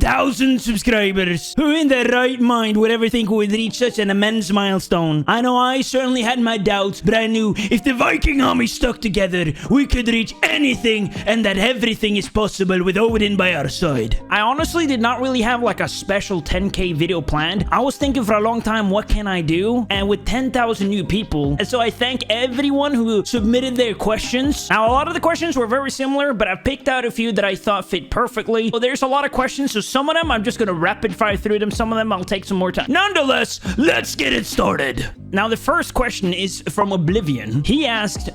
10,000 subscribers. Who in their right mind would ever think we would reach such an immense milestone? I know I certainly had my doubts, but I knew if the Viking army stuck together, we could reach anything, and that everything is possible with Odin by our side. I honestly did not really have like a special 10K video planned. I was thinking for a long time, what can I do? And with 10,000 new people, and so I thank everyone who submitted their questions. Now, a lot of the questions were very similar, but I picked out a few that I thought fit perfectly. So there's a lot of questions, so some of them I'm just gonna rapid fire through them. Some of them I'll take some more time. Nonetheless, let's get it started. Now, the first question is from Oblivion. He asked,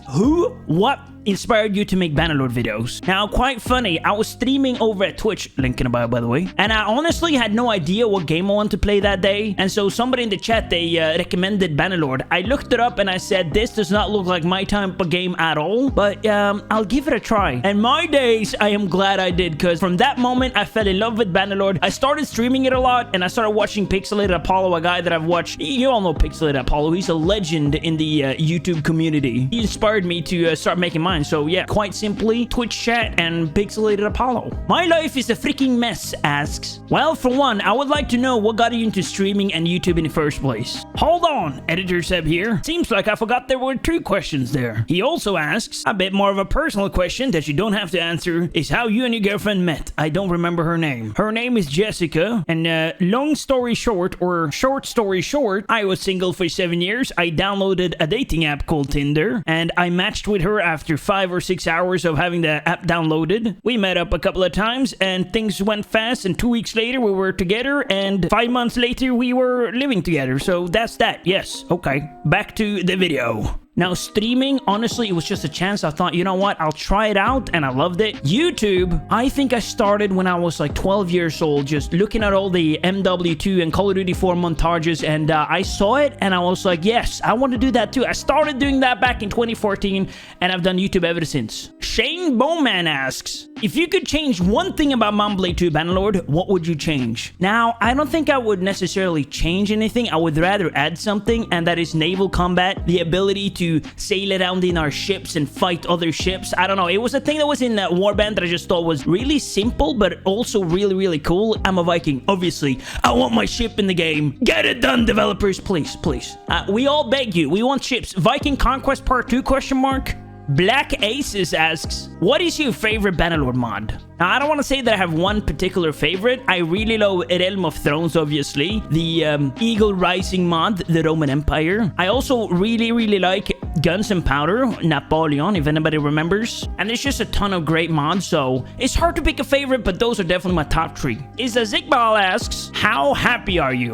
what inspired you to make Bannerlord videos? Now, quite funny, I was streaming over at Twitch, link in the bio by the way, and I honestly had no idea what game I wanted to play that day, and so somebody in the chat, they recommended Bannerlord. I looked it up and I said, this does not look like my type of game at all, but I'll give it a try. And my days, I am glad I did, because from that moment, I fell in love with Bannerlord. I started streaming it a lot, and I started watching Pixelated Apollo, a guy that I've watched. You all know Pixelated Apollo. He's a legend in the YouTube community. He inspired me to start making mine. So yeah, quite simply, Twitch chat and Pixelated Apollo. My life is a freaking mess, asks. Well, for one, I would like to know what got you into streaming and YouTube in the first place. Hold on, Editor Seb here. Seems like I forgot there were 2 questions there. He also asks, a bit more of a personal question that you don't have to answer, is how you and your girlfriend met. I don't remember her name. Her name is Jessica, and long story short, or short story short, I was single for 7 years. I downloaded a dating app called Tinder, and I matched with her after 5 or 6 hours of having the app downloaded. We met up a couple of times, and things went fast, and 2 weeks later, we were together, and 5 months later, we were living together. So that's that. Yes. Okay. Back to the video. Now, streaming, honestly, it was just a chance. I thought, you know what? I'll try it out, and I loved it. YouTube, I think I started when I was like 12 years old, just looking at all the MW2 and Call of Duty 4 montages, and I saw it, and I was like, yes, I want to do that too. I started doing that back in 2014, and I've done YouTube ever since. Shane Bowman asks, if you could change one thing about Mount Blade 2 Bannerlord, what would you change? Now, I don't think I would necessarily change anything. I would rather add something, and that is naval combat, the ability to sail around in our ships and fight other ships. I don't know. It was a thing that was in Warband that I just thought was really simple, but also really, really cool. I'm a Viking, obviously. I want my ship in the game. Get it done, developers, please, please. We all beg you. We want ships. Viking Conquest Part 2, question mark? Black Aces asks, what is your favorite Bannerlord mod? Now, I don't want to say that I have one particular favorite. I really love Realm of Thrones, obviously. The Eagle Rising mod, the Roman Empire. I also really, really like Guns and Powder, Napoleon, if anybody remembers. And there's just a ton of great mods, so it's hard to pick a favorite, but those are definitely my top 3. Isa Zigbal asks, how happy are you?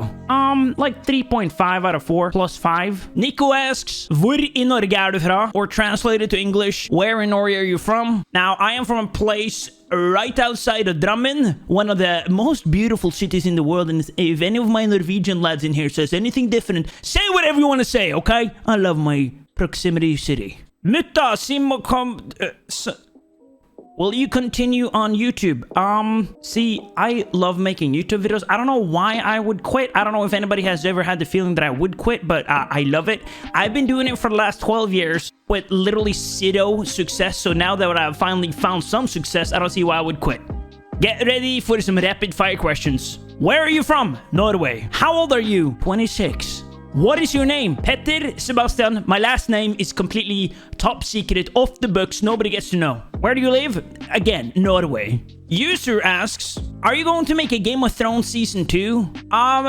Like 3.5 out of 4, plus 5. Nico asks, hvor I Norge er du fra? Or translated to English, where in Norway are you from? Now, I am from a place right outside of Drammen, one of the most beautiful cities in the world, and if any of my Norwegian lads in here says anything different, say whatever you want to say, okay? I love my proximity city. Mutta Simmo will you continue on YouTube? See, I love making YouTube videos. I don't know why I would quit. I don't know if anybody has ever had the feeling that I would quit, but I love it. I've been doing it for the last 12 years with literally zero success. So now that I've finally found some success, I don't see why I would quit. Get ready for some rapid fire questions. Where are you from? Norway. How old are you? 26. What is your name? Petter Sebastian. My last name is completely top secret, off the books. Nobody gets to know. Where do you live? Again, Norway. User asks, are you going to make a Game of Thrones Season 2?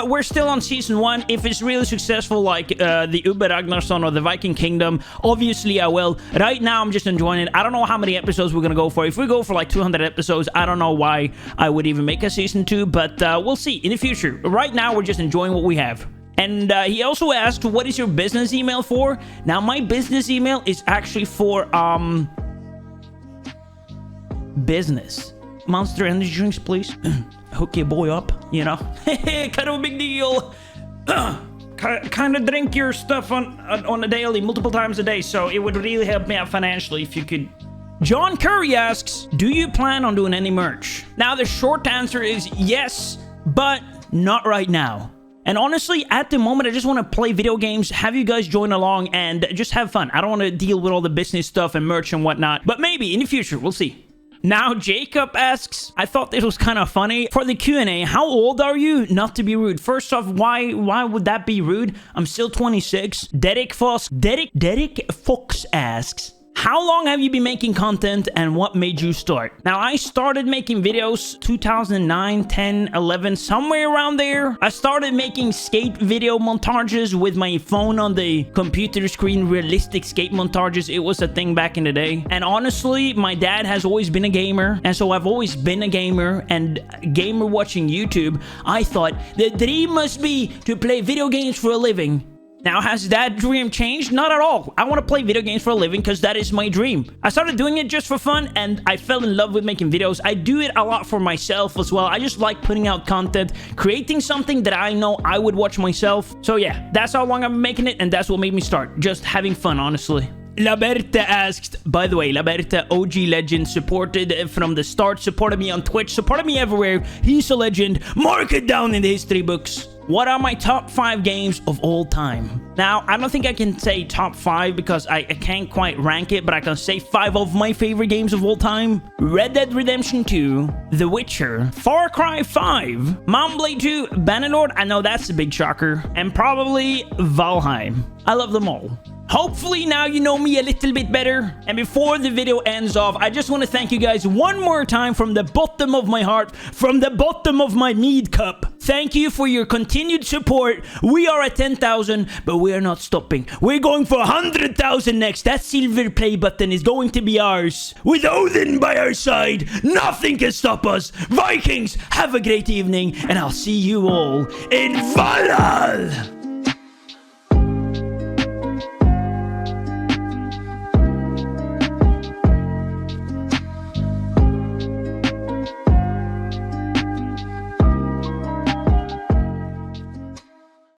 We're still on Season 1. If it's really successful, like the Ubbe Ragnarsson or the Viking Kingdom, obviously I will. Right now, I'm just enjoying it. I don't know how many episodes we're going to go for. If we go for like 200 episodes, I don't know why I would even make a Season 2, but we'll see in the future. Right now, we're just enjoying what we have. And he also asked, what is your business email for? Now, my business email is actually for, business. Monster Energy drinks, please. Hook your boy up, you know? Kind of a big deal. Kind of drink your stuff on a daily, multiple times a day, so it would really help me out financially if you could. John Curry asks, do you plan on doing any merch? Now, the short answer is yes, but not right now. And honestly, at the moment, I just want to play video games, have you guys join along, and just have fun. I don't want to deal with all the business stuff and merch and whatnot. But maybe in the future, we'll see. Now Jacob asks, I thought this was kind of funny. For the Q&A, how old are you? Not to be rude. First off, why would that be rude? I'm still 26. Derek Fox asks, how long have you been making content and what made you start? Now, I started making videos 2009, 10, 11, somewhere around there. I started making skate video montages with my phone on the computer screen, realistic skate montages. It was a thing back in the day. And honestly, my dad has always been a gamer. And so I've always been a gamer and gamer watching YouTube. I thought the dream must be to play video games for a living. Now, has that dream changed? Not at all. I want to play video games for a living because that is my dream. I started doing it just for fun and I fell in love with making videos. I do it a lot for myself as well. I just like putting out content, creating something that I know I would watch myself. So yeah, that's how long I've been making it and that's what made me start. Just having fun, honestly. Laberta asked, by the way, Laberta, OG legend, supported from the start, supported me on Twitch, supported me everywhere. He's a legend. Mark it down in the history books. What are my top 5 games of all time? Now, I don't think I can say top 5 because I can't quite rank it, but I can say 5 of my favorite games of all time. Red Dead Redemption 2, The Witcher, Far Cry 5, Mount Blade 2, Bannerlord, I know that's a big shocker, and probably Valheim. I love them all. Hopefully now you know me a little bit better. And before the video ends off, I just want to thank you guys one more time from the bottom of my heart, from the bottom of my mead cup. Thank you for your continued support. We are at 10,000, but we are not stopping. We're going for 100,000 next. That silver play button is going to be ours. With Odin by our side, nothing can stop us. Vikings, have a great evening, and I'll see you all in Valhalla.